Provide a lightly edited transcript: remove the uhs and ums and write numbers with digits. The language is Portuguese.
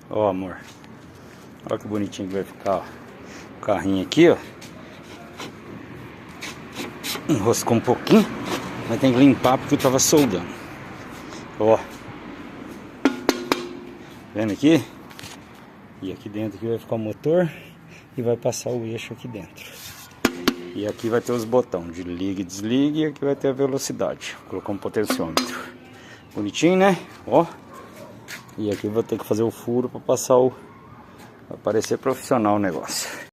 Ó, amor. Olha que bonitinho que vai ficar, ó. O carrinho aqui, ó. Enroscou um pouquinho, mas tem que limpar porque eu tava soldando. Ó. Vendo aqui? E aqui dentro aqui vai ficar o motor e vai passar o eixo aqui dentro. E aqui vai ter os botões de liga e desliga, e aqui vai ter a velocidade. Vou colocar um potenciômetro. Bonitinho, né? Ó. E aqui eu vou ter que fazer o furo para passar o... Vai parecer profissional o negócio.